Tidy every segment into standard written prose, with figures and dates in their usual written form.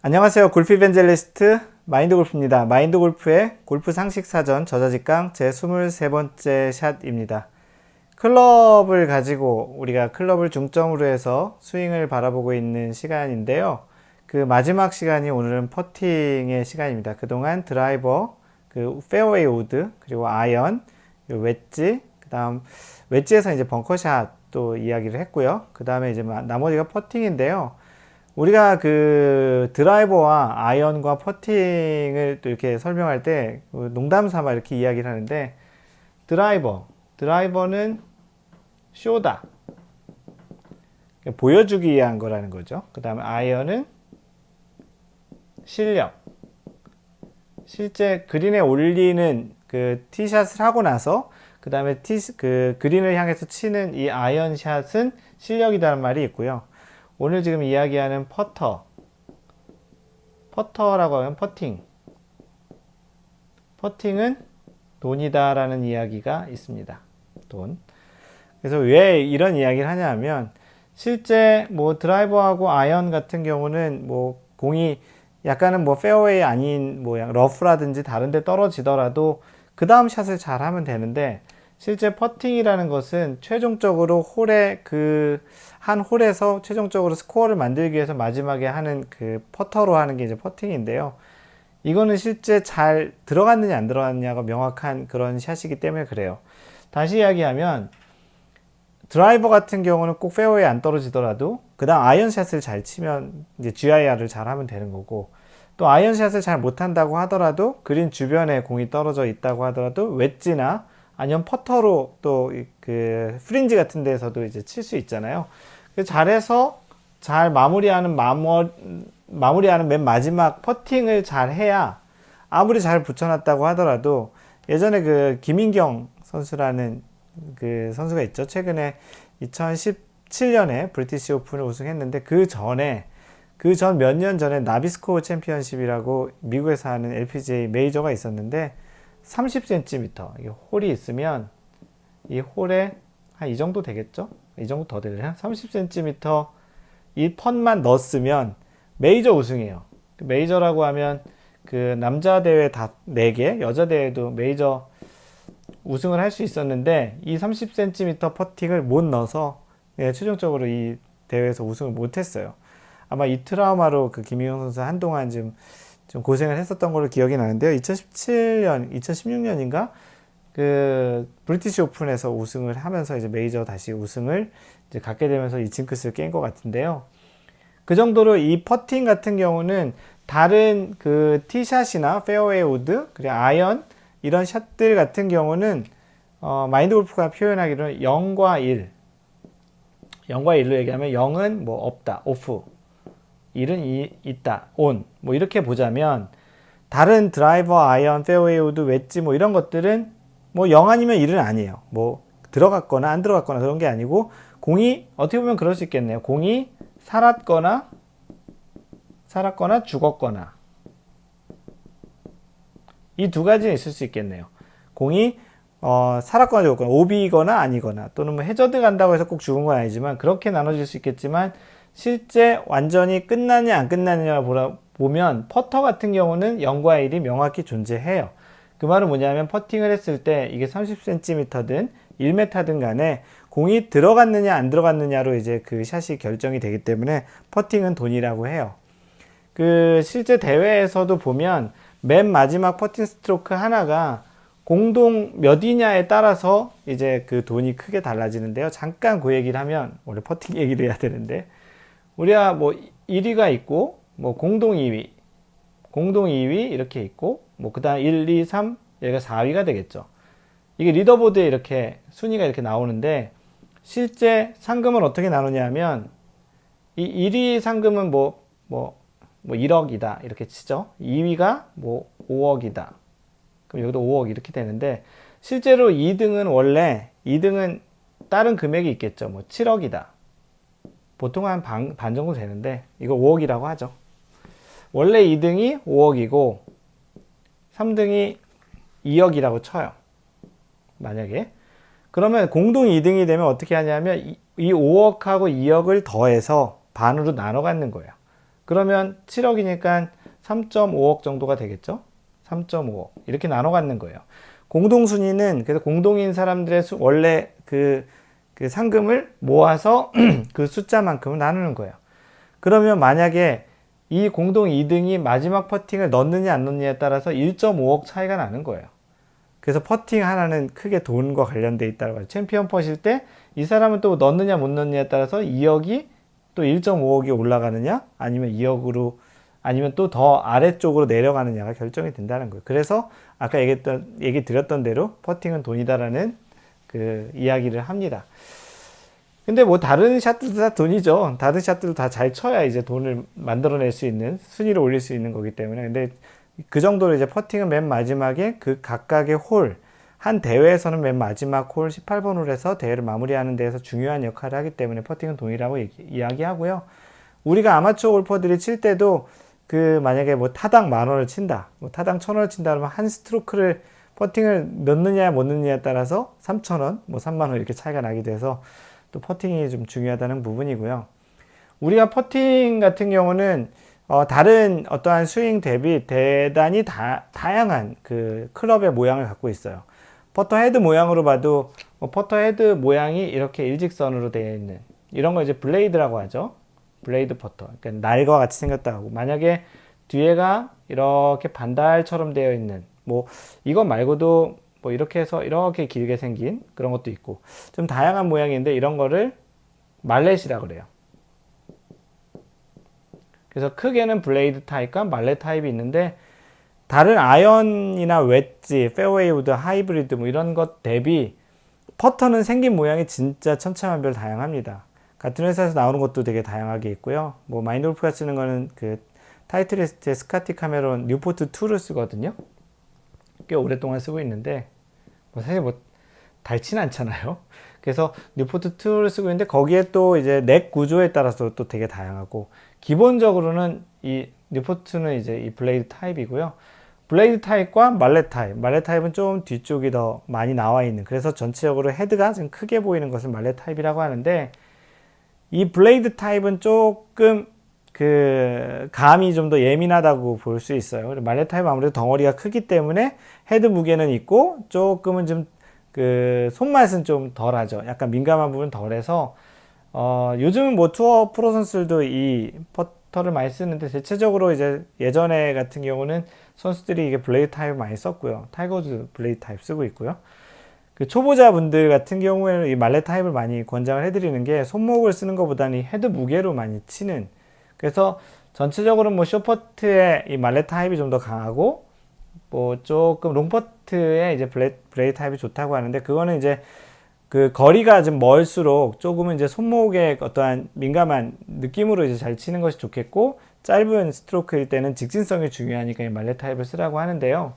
안녕하세요. 골프 이벤젤리스트 마인드골프입니다. 마인드골프의 골프 상식 사전 저자직강 제 23번째 샷입니다. 클럽을 가지고 우리가 클럽을 중점으로 해서 스윙을 바라보고 있는 시간인데요. 그 마지막 시간이 오늘은 퍼팅의 시간입니다. 그동안 드라이버, 그 페어웨이 우드, 그리고 아이언, 웨지, 그 다음 웨지에서 이제 벙커샷 또 이야기를 했고요. 그 다음에 이제 나머지가 퍼팅인데요. 우리가 그 드라이버와 아이언과 퍼팅을 또 이렇게 설명할 때 농담 삼아 이렇게 이야기를 하는데, 드라이버는 쇼다, 보여주기 위한 거라는 거죠. 그 다음에 아이언은 실력, 실제 그린에 올리는 그 티샷을 하고 나서 그 다음에 그 그린을 향해서 치는 이 아이언 샷은 실력이라는 말이 있고요. 오늘 지금 이야기하는 퍼터라고 하면 퍼팅은 돈이다라는 이야기가 있습니다. 돈. 그래서 왜 이런 이야기를 하냐면, 실제 뭐 드라이버하고 아이언 같은 경우는 뭐 공이 약간은 뭐 페어웨이 아닌 뭐 러프라든지 다른 데 떨어지더라도 그 다음 샷을 잘 하면 되는데, 실제 퍼팅이라는 것은 최종적으로 한 홀에서 최종적으로 스코어를 만들기 위해서 마지막에 하는 그 퍼터로 하는 게 이제 퍼팅인데요. 이거는 실제 잘 들어갔느냐 안 들어갔느냐가 명확한 그런 샷이기 때문에 그래요. 다시 이야기하면, 드라이버 같은 경우는 꼭 페어웨이 안 떨어지더라도 그 다음 아이언샷을 잘 치면 이제 GIR을 잘 하면 되는 거고, 또 아이언샷을 잘 못한다고 하더라도 그린 주변에 공이 떨어져 있다고 하더라도 웨지나 아니면 퍼터로 또 그 프린지 같은 데서도 이제 칠 수 있잖아요. 잘해서 잘 마무리하는 맨 마지막 퍼팅을 잘 해야, 아무리 잘 붙여놨다고 하더라도, 예전에 그 김인경 선수라는 그 선수가 있죠. 최근에 2017년에 브리티시 오픈을 우승했는데, 그 전 몇 년 전에 나비스코 챔피언십이라고 미국에서 하는 LPGA 메이저가 있었는데, 30cm 이게 홀이 있으면 이 홀에 한 이 정도 되겠죠? 이 정도 더 되려나? 30cm 이 펀만 넣었으면 메이저 우승이에요. 메이저라고 하면 그 남자 대회 다 4개, 여자 대회도 메이저 우승을 할 수 있었는데, 이 30cm 퍼팅을 못 넣어서 최종적으로 이 대회에서 우승을 못 했어요. 아마 이 트라우마로 그 김희영 선수 한동안 좀 고생을 했었던 걸로 기억이 나는데요. 2016년인가? 그 브리티시 오픈에서 우승을 하면서 이제 메이저 다시 우승을 이제 갖게 되면서 이 징크스를 깬 것 같은데요. 그 정도로 이 퍼팅 같은 경우는 다른 그 티샷이나 페어웨이 우드, 그리고 아이언 이런 샷들 같은 경우는 마인드 골프가 표현하기로는 0과 1, 0과 1로 얘기하면 0은 뭐 없다, 오프, 1은 있다, 온, 뭐 이렇게 보자면, 다른 드라이버, 아이언, 페어웨이 우드, 웨지 뭐 이런 것들은 뭐 0 아니면 1은 아니에요. 뭐 들어갔거나 안 들어갔거나 그런 게 아니고, 공이 어떻게 보면 그럴 수 있겠네요. 공이 살았거나 죽었거나, 이 두 가지는 있을 수 있겠네요. 공이 살았거나 죽었거나, 오비거나 아니거나, 또는 뭐 해저드 간다고 해서 꼭 죽은 건 아니지만 그렇게 나눠질 수 있겠지만, 실제 완전히 끝나냐 안 끝나느냐를 보면 퍼터 같은 경우는 0과 1이 명확히 존재해요. 그 말은 뭐냐면, 퍼팅을 했을 때 이게 30cm든 1m든 간에 공이 들어갔느냐 안 들어갔느냐로 이제 그 샷이 결정이 되기 때문에 퍼팅은 돈이라고 해요. 그 실제 대회에서도 보면 맨 마지막 퍼팅 스트로크 하나가 공동 몇이냐에 따라서 이제 그 돈이 크게 달라지는데요. 잠깐 그 얘기를 하면, 원래 퍼팅 얘기를 해야 되는데, 우리가 뭐 1위가 있고 뭐 공동 2위 이렇게 있고, 뭐 그 다음 1, 2, 3 여기가 4위가 되겠죠. 이게 리더보드에 이렇게 순위가 이렇게 나오는데, 실제 상금을 어떻게 나누냐면, 이 1위 상금은 뭐 1억이다 이렇게 치죠. 2위가 뭐 5억이다. 그럼 여기도 5억 이렇게 되는데, 실제로 2등은 다른 금액이 있겠죠. 뭐 7억이다. 보통 한 반 정도 되는데, 이거 5억이라고 하죠. 원래 2등이 5억이고 3등이 2억이라고 쳐요. 만약에. 그러면 공동 2등이 되면 어떻게 하냐면, 이 5억하고 2억을 더해서 반으로 나눠 갖는 거예요. 그러면 7억이니까 3.5억 정도가 되겠죠? 3.5억. 이렇게 나눠 갖는 거예요. 공동순위는 그래서 공동인 사람들의 원래 그 상금을 모아서 그 숫자만큼을 나누는 거예요. 그러면 만약에 이 공동 2등이 마지막 퍼팅을 넣느냐 안 넣느냐에 따라서 1.5억 차이가 나는 거예요. 그래서 퍼팅 하나는 크게 돈과 관련돼 있다고 하죠. 챔피언 퍼실 때 이 사람은 또 넣느냐 못 넣느냐에 따라서 2억이 또 1.5억이 올라가느냐 아니면 2억으로 아니면 또 더 아래쪽으로 내려가느냐가 결정이 된다는 거예요. 그래서 아까 얘기 드렸던 대로 퍼팅은 돈이다라는 그 이야기를 합니다. 근데 뭐 다른 샷들도 다 돈이죠. 다른 샷들도 다 잘 쳐야 이제 돈을 만들어낼 수 있는, 순위를 올릴 수 있는 거기 때문에. 근데 그 정도로 이제 퍼팅은 맨 마지막에 그 각각의 홀, 한 대회에서는 맨 마지막 홀 18번 홀에서 대회를 마무리하는 데에서 중요한 역할을 하기 때문에 퍼팅은 돈이라고 이야기하고요. 우리가 아마추어 골퍼들이 칠 때도 그 만약에 뭐 타당 10,000원을 친다, 뭐 타당 1,000원을 친다 그러면 한 스트로크를 퍼팅을 넣느냐 못 넣느냐에 따라서 3,000원, 뭐 3만 원 이렇게 차이가 나기도 해서 또 퍼팅이 좀 중요하다는 부분이고요. 우리가 퍼팅 같은 경우는 다른 어떠한 스윙 대비 대단히 다양한 그 클럽의 모양을 갖고 있어요. 퍼터 헤드 모양으로 봐도 퍼터 헤드 모양이 이렇게 일직선으로 되어 있는 이런 걸 이제 블레이드라고 하죠. 블레이드 퍼터. 그러니까 날과 같이 생겼다 하고, 만약에 뒤에가 이렇게 반달처럼 되어 있는 뭐 이거 말고도 뭐 이렇게 해서 이렇게 길게 생긴 그런 것도 있고 좀 다양한 모양인데 이런 거를 말렛이라고 그래요. 그래서 크게는 블레이드 타입과 말렛 타입이 있는데 다른 아이언이나 웨지, 페어웨이 우드, 하이브리드 뭐 이런 것 대비 퍼터는 생긴 모양이 진짜 천차만별 다양합니다. 같은 회사에서 나오는 것도 되게 다양하게 있고요. 뭐 마인드 골프가 쓰는 거는 그 타이틀리스트의 스카티 카메론 뉴포트 2를 쓰거든요. 꽤 오랫동안 쓰고 있는데 뭐 사실 뭐 닳진 않잖아요. 그래서 뉴포트 2를 쓰고 있는데 거기에 또 이제 넥 구조에 따라서 또 되게 다양하고, 기본적으로는 이 뉴포트는 이제 이 블레이드 타입이고요. 블레이드 타입과 말렛 타입은 좀 뒤쪽이 더 많이 나와 있는, 그래서 전체적으로 헤드가 좀 크게 보이는 것을 말렛 타입이라고 하는데, 이 블레이드 타입은 조금 그 감이 좀 더 예민하다고 볼 수 있어요. 말렛 타입은 아무래도 덩어리가 크기 때문에 헤드 무게는 있고 조금은 좀 그 손맛은 좀 덜하죠. 약간 민감한 부분 덜해서 요즘은 뭐 투어 프로 선수들도 이 퍼터를 많이 쓰는데, 대체적으로 이제 예전에 같은 경우는 선수들이 이게 블레이드 타입을 많이 썼고요. 타이거도 블레이드 타입 쓰고 있고요. 그 초보자분들 같은 경우에는 이 말렛 타입을 많이 권장을 해드리는 게, 손목을 쓰는 것보다는 헤드 무게로 많이 치는, 그래서 전체적으로 뭐 쇼퍼트의 이 말렛 타입이 좀 더 강하고 뭐 조금 롱퍼트의 이제 블레이드 타입이 좋다고 하는데, 그거는 이제 그 거리가 좀 멀수록 조금은 이제 손목에 어떠한 민감한 느낌으로 이제 잘 치는 것이 좋겠고, 짧은 스트로크일 때는 직진성이 중요하니까 이 말렛 타입을 쓰라고 하는데요.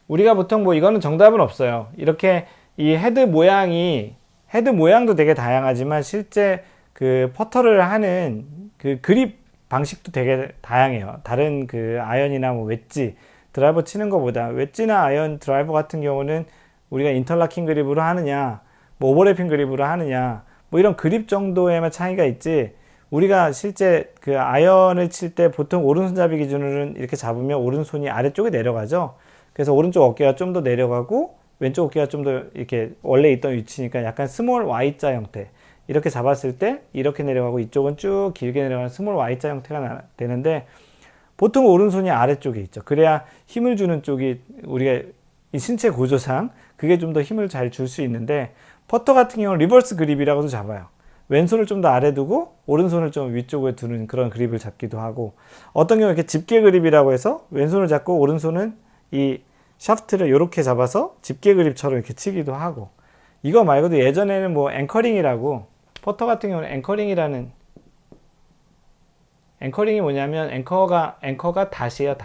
우리가 보통 뭐 이거는 정답은 없어요. 이렇게 이 헤드 모양도 되게 다양하지만 실제 그 퍼터를 하는 그 그립 방식도 되게 다양해요. 다른 그 아이언이나 뭐 웨지, 드라이버 치는 것보다 웨지나 아이언, 드라이버 같은 경우는 우리가 인터라킹 그립으로 하느냐, 뭐 오버래핑 그립으로 하느냐, 뭐 이런 그립 정도에만 차이가 있지, 우리가 실제 그 아이언을 칠 때 보통 오른손잡이 기준으로는 이렇게 잡으면 오른손이 아래쪽에 내려가죠. 그래서 오른쪽 어깨가 좀 더 내려가고 왼쪽 어깨가 좀 더 이렇게 원래 있던 위치니까 약간 스몰 Y자 형태, 이렇게 잡았을 때 이렇게 내려가고 이쪽은 쭉 길게 내려가는 스몰 Y자 형태가 되는데, 보통 오른손이 아래쪽에 있죠. 그래야 힘을 주는 쪽이, 우리가 이 신체 구조상 그게 좀 더 힘을 잘 줄 수 있는데, 퍼터 같은 경우는 리버스 그립이라고도 잡아요. 왼손을 좀 더 아래 두고 오른손을 좀 위쪽에 두는 그런 그립을 잡기도 하고, 어떤 경우 이렇게 집게 그립이라고 해서 왼손을 잡고 오른손은 이 샤프트를 이렇게 잡아서 집게 그립처럼 이렇게 치기도 하고, 이거 말고도 예전에는 뭐 앵커링이라고, 퍼터 같은 경우는 앵커링이 뭐냐면 앵커가 닷이에요.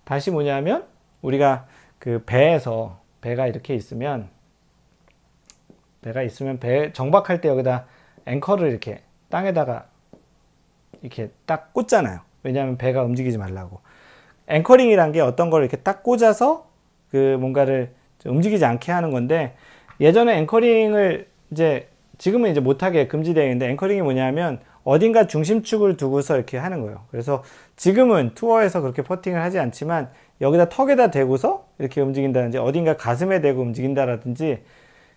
닷이 뭐냐면 우리가 그 배가 이렇게 있으면 배 정박할 때 여기다 앵커를 이렇게 땅에다가 이렇게 딱 꽂잖아요. 왜냐하면 배가 움직이지 말라고. 앵커링이란 게 어떤 걸 이렇게 딱 꽂아서 그 뭔가를 움직이지 않게 하는 건데, 예전에 앵커링을 지금은 이제 못하게 금지되어 있는데, 앵커링이 뭐냐면 어딘가 중심축을 두고서 이렇게 하는 거예요. 그래서 지금은 투어에서 그렇게 퍼팅을 하지 않지만 여기다 턱에다 대고서 이렇게 움직인다든지 어딘가 가슴에 대고 움직인다라든지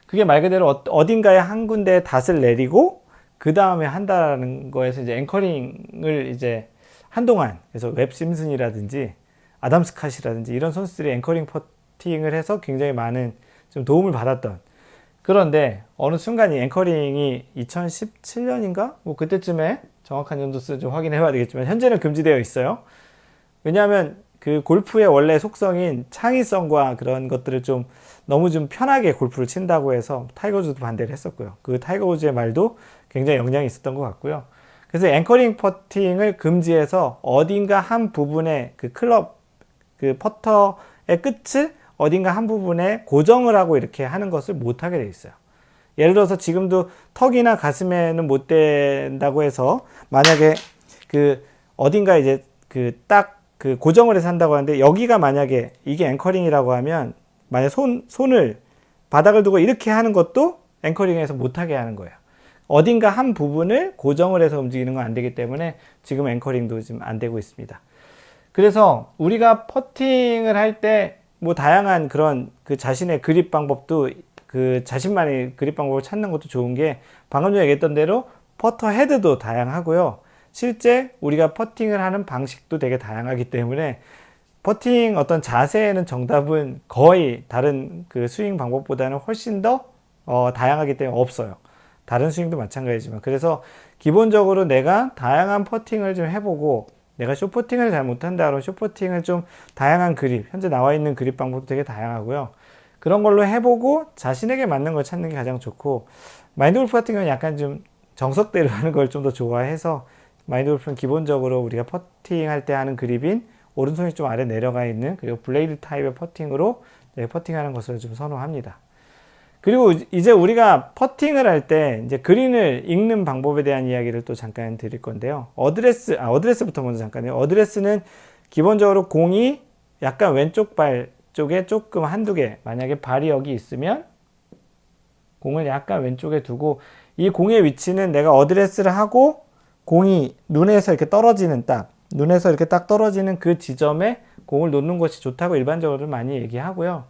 그게 말 그대로 어딘가에 한 군데에 닷을 내리고 그 다음에 한다라는 거에서 이제 앵커링을 이제 한동안 그래서 웹 심슨이라든지 아담 스캇이라든지 이런 선수들이 앵커링 퍼팅을 해서 굉장히 많은 좀 도움을 받았던 그런데 어느 순간 이 앵커링이 2017년인가? 뭐 그때쯤에 정확한 연도수 좀 확인해 봐야 되겠지만 현재는 금지되어 있어요. 왜냐하면 그 골프의 원래 속성인 창의성과 그런 것들을 좀 너무 좀 편하게 골프를 친다고 해서 타이거 우즈도 반대를 했었고요. 그 타이거 우즈의 말도 굉장히 영향이 있었던 것 같고요. 그래서 앵커링 퍼팅을 금지해서 어딘가 한 부분에 그 클럽 그 퍼터의 끝을 어딘가 한 부분에 고정을 하고 이렇게 하는 것을 못하게 돼 있어요. 예를 들어서 지금도 턱이나 가슴에는 못 된다고 해서 만약에 그 어딘가 이제 그 딱 그 고정을 해서 한다고 하는데 여기가 만약에 이게 앵커링이라고 하면 만약 손을 바닥을 두고 이렇게 하는 것도 앵커링에서 못하게 하는 거예요. 어딘가 한 부분을 고정을 해서 움직이는 건 안 되기 때문에 지금 앵커링도 지금 안 되고 있습니다. 그래서 우리가 퍼팅을 할 때 뭐 다양한 그런 그 자신의 그립 방법도 그 자신만의 그립 방법을 찾는 것도 좋은 게 방금 전에 얘기했던 대로 퍼터 헤드도 다양하고요. 실제 우리가 퍼팅을 하는 방식도 되게 다양하기 때문에 퍼팅 어떤 자세에는 정답은 거의 다른 그 스윙 방법보다는 훨씬 더 다양하기 때문에 없어요. 다른 스윙도 마찬가지지만 그래서 기본적으로 내가 다양한 퍼팅을 좀 해보고 내가 숏퍼팅을 잘 못한다 그러면 숏퍼팅을 좀 다양한 그립 현재 나와 있는 그립 방법도 되게 다양하고요. 그런 걸로 해보고 자신에게 맞는 걸 찾는 게 가장 좋고 마인드 골프 같은 경우는 약간 좀 정석대로 하는 걸 좀 더 좋아해서 마인드 골프는 기본적으로 우리가 퍼팅할 때 하는 그립인 오른손이 좀 아래 내려가 있는 그리고 블레이드 타입의 퍼팅으로 퍼팅하는 것을 좀 선호합니다. 그리고 이제 우리가 퍼팅을 할 때 이제 그린을 읽는 방법에 대한 이야기를 또 잠깐 드릴 건데요. 어드레스부터 먼저 잠깐요. 어드레스는 기본적으로 공이 약간 왼쪽 발 쪽에 조금 한두 개, 만약에 발이 여기 있으면 공을 약간 왼쪽에 두고 이 공의 위치는 내가 어드레스를 하고 공이 눈에서 이렇게 떨어지는 눈에서 이렇게 딱 떨어지는 그 지점에 공을 놓는 것이 좋다고 일반적으로 많이 얘기하고요.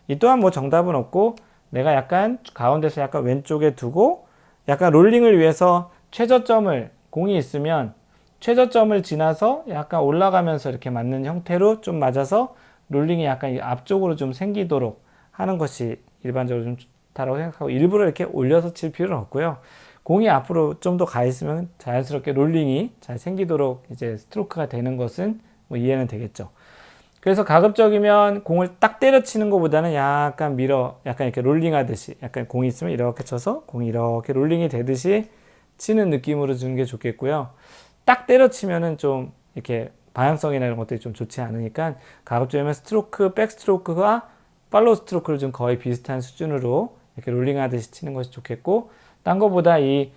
이 또한 뭐 정답은 없고 내가 약간 가운데서 약간 왼쪽에 두고 약간 롤링을 위해서 최저점을 공이 있으면 최저점을 지나서 약간 올라가면서 이렇게 맞는 형태로 좀 맞아서 롤링이 약간 앞쪽으로 좀 생기도록 하는 것이 일반적으로 좀 좋다고 생각하고 일부러 이렇게 올려서 칠 필요는 없고요. 공이 앞으로 좀 더 가 있으면 자연스럽게 롤링이 잘 생기도록 이제 스트로크가 되는 것은 뭐 이해는 되겠죠. 그래서 가급적이면 공을 딱 때려치는 것보다는 약간 약간 이렇게 롤링 하듯이, 약간 공이 있으면 이렇게 쳐서 공이 이렇게 롤링이 되듯이 치는 느낌으로 주는 게 좋겠고요. 딱 때려치면은 좀 이렇게 방향성이나 이런 것들이 좀 좋지 않으니까 가급적이면 백스트로크가 팔로우 스트로크를 좀 거의 비슷한 수준으로 이렇게 롤링 하듯이 치는 것이 좋겠고, 딴 거보다 이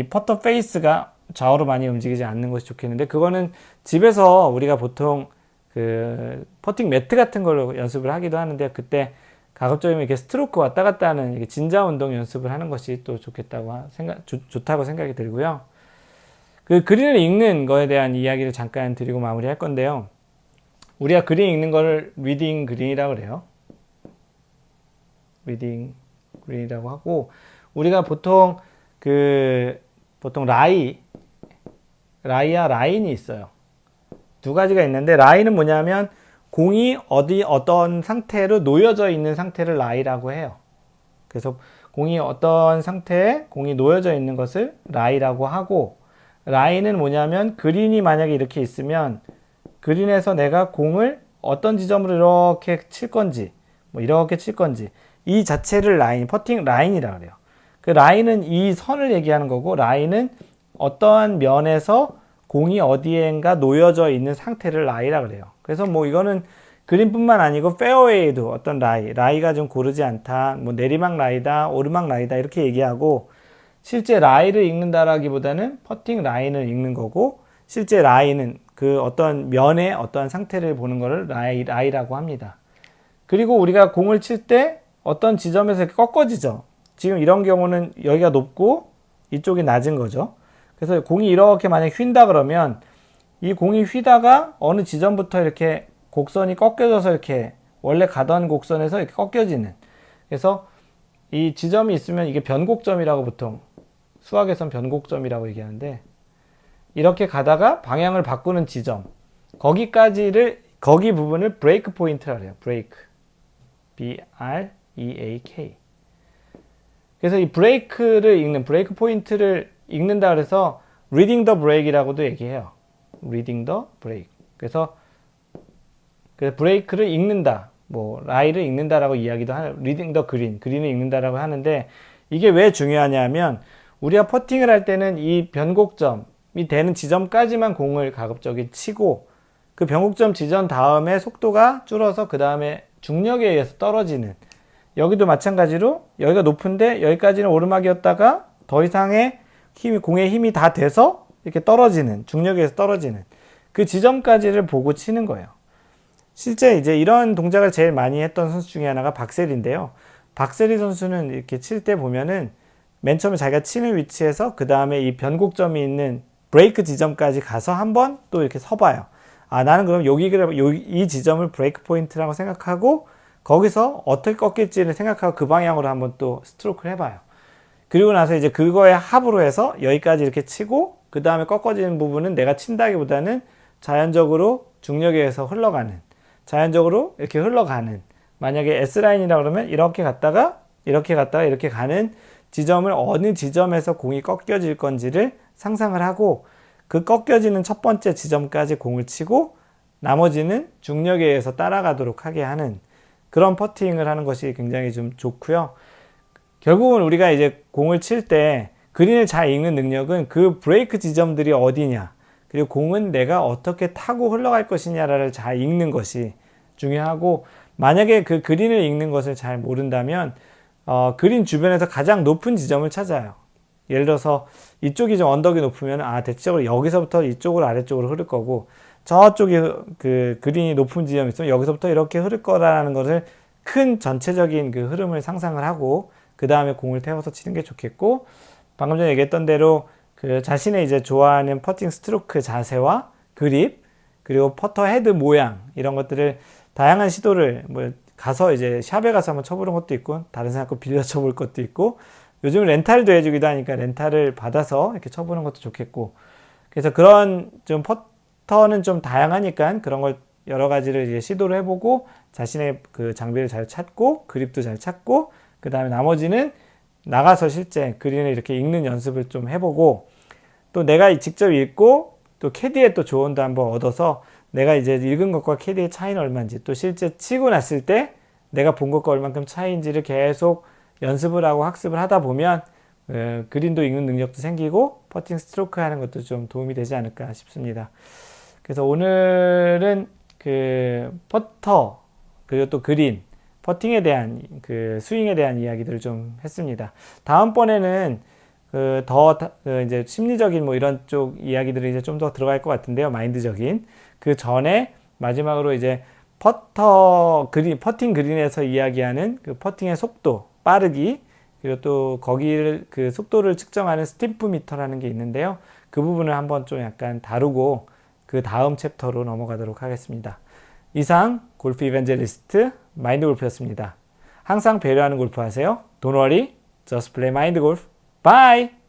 퍼터 페이스가 좌우로 많이 움직이지 않는 것이 좋겠는데, 그거는 집에서 우리가 보통 그 퍼팅 매트 같은 걸로 연습을 하기도 하는데, 그때 가급적이면 이렇게 스트로크 왔다 갔다 하는 진자 운동 연습을 하는 것이 또 좋다고 생각이 들고요. 그 그린을 읽는 거에 대한 이야기를 잠깐 드리고 마무리할 건데요. 우리가 그린 읽는 거를 리딩 그린이라고 그래요. 리딩 그린이라고 하고, 우리가 보통 라이와 라인이 있어요. 두 가지가 있는데, 라이는 뭐냐면 공이 어떤 상태로 놓여져 있는 상태를 라이라고 해요. 그래서 공이 어떤 상태에 공이 놓여져 있는 것을 라이라고 하고, 라인은 뭐냐면 그린이 만약에 이렇게 있으면 그린에서 내가 공을 어떤 지점으로 이렇게 칠 건지, 뭐 이렇게 칠 건지, 이 자체를 퍼팅 라인이라고 그래요. 그 라인은 이 선을 얘기하는 거고, 라인은 어떠한 면에서 공이 어디엔가 놓여져 있는 상태를 라이라고 그래요. 그래서 뭐 이거는 그린뿐만 아니고 페어웨이도 어떤 라이가 좀 고르지 않다, 뭐 내리막 라이다, 오르막 라이다 이렇게 얘기하고, 실제 라이를 읽는다라기보다는 퍼팅 라인을 읽는 거고, 실제 라이는 그 어떤 면의 어떠한 상태를 보는 거를 라이라고 합니다. 그리고 우리가 공을 칠 때 어떤 지점에서 이렇게 꺾어지죠. 지금 이런 경우는 여기가 높고 이쪽이 낮은 거죠. 그래서 공이 이렇게 만약 휜다 그러면 이 공이 휘다가 어느 지점부터 이렇게 곡선이 꺾여져서 이렇게 원래 가던 곡선에서 이렇게 꺾여지는. 그래서 이 지점이 있으면 이게 변곡점이라고 보통 수학에선 변곡점이라고 얘기하는데, 이렇게 가다가 방향을 바꾸는 지점, 거기 부분을 브레이크 포인트라고 해요. 브레이크. B-R-E-A-K. 그래서 이 브레이크 포인트를 읽는다 그래서 reading the break이라고도 얘기해요. reading the break. 그래서 브레이크를 읽는다, 뭐 라이를 읽는다라고 이야기도 하는, reading the green, 그린을 읽는다라고 하는데, 이게 왜 중요하냐면 우리가 퍼팅을 할 때는 이 변곡점이 되는 지점까지만 공을 가급적이 치고, 그 변곡점 지점 다음에 속도가 줄어서 그 다음에 중력에 의해서 떨어지는, 여기도 마찬가지로 여기가 높은데 여기까지는 오르막이었다가 더 이상의 힘이, 공의 힘이 다 돼서 이렇게 떨어지는, 중력에 의해서 떨어지는 그 지점까지를 보고 치는 거예요. 실제 이제 이런 동작을 제일 많이 했던 선수 중에 하나가 박세리인데요. 박세리 선수는 이렇게 칠 때 보면은 맨 처음에 자기가 치는 위치에서 그 다음에 이 변곡점이 있는 브레이크 지점까지 가서 한번 또 이렇게 서봐요. 아, 나는 그럼 이 지점을 브레이크 포인트라고 생각하고 거기서 어떻게 꺾일지를 생각하고 그 방향으로 한번 또 스트로크를 해봐요. 그리고 나서 이제 그거에 합으로 해서 여기까지 이렇게 치고 그 다음에 꺾어지는 부분은 내가 친다기보다는 자연적으로 중력에 의해서 흘러가는, 자연적으로 이렇게 흘러가는, 만약에 S라인이라 그러면 이렇게 갔다가 이렇게 가는 지점을 어느 지점에서 공이 꺾여질 건지를 상상을 하고 그 꺾여지는 첫 번째 지점까지 공을 치고 나머지는 중력에 의해서 따라가도록 하게 하는 그런 퍼팅을 하는 것이 굉장히 좀 좋고요. 결국은 우리가 이제 공을 칠 때 그린을 잘 읽는 능력은 그 브레이크 지점들이 어디냐, 그리고 공은 내가 어떻게 타고 흘러갈 것이냐를 잘 읽는 것이 중요하고, 만약에 그 그린을 읽는 것을 잘 모른다면 그린 주변에서 가장 높은 지점을 찾아요. 예를 들어서 이쪽이 좀 언덕이 높으면 대체적으로 여기서부터 이쪽으로 아래쪽으로 흐를 거고, 저쪽이 그 그린이 높은 지점이 있으면 여기서부터 이렇게 흐를 거라는 것을 큰 전체적인 그 흐름을 상상을 하고 그 다음에 공을 태워서 치는 게 좋겠고, 방금 전에 얘기했던 대로 그 자신의 이제 좋아하는 퍼팅 스트로크 자세와 그립, 그리고 퍼터 헤드 모양, 이런 것들을 다양한 시도를 뭐 가서 이제 샵에 가서 한번 쳐보는 것도 있고, 다른 사람 거 빌려 쳐볼 것도 있고, 요즘 렌탈도 해주기도 하니까 렌탈을 받아서 이렇게 쳐보는 것도 좋겠고, 그래서 그런 좀 퍼터는 좀 다양하니까 그런 걸 여러 가지를 이제 시도를 해보고 자신의 그 장비를 잘 찾고 그립도 잘 찾고, 그 다음에 나머지는 나가서 실제 그린을 이렇게 읽는 연습을 좀 해보고, 또 내가 직접 읽고 또 캐디의 또 조언도 한번 얻어서 내가 이제 읽은 것과 캐디의 차이는 얼마인지, 또 실제 치고 났을 때 내가 본 것과 얼만큼 차이인지를 계속 연습을 하고 학습을 하다 보면 그린도 읽는 능력도 생기고 퍼팅 스트로크 하는 것도 좀 도움이 되지 않을까 싶습니다. 그래서 오늘은 그 퍼터, 그리고 또 그린, 퍼팅에 대한 그 스윙에 대한 이야기들을 좀 했습니다. 다음번에는 이제 심리적인 뭐 이런 쪽 이야기들이 이제 좀 더 들어갈 것 같은데요. 마인드적인. 그 전에 마지막으로 이제 퍼팅 그린에서 이야기하는 그 퍼팅의 속도, 빠르기, 그리고 또 거기를 그 속도를 측정하는 스탬프미터라는 게 있는데요. 그 부분을 한번 좀 약간 다루고 그 다음 챕터로 넘어가도록 하겠습니다. 이상 골프 이벤젤리스트 마인드 골프였습니다. 항상 배려하는 골프 하세요. Don't worry, just play mind golf. Bye!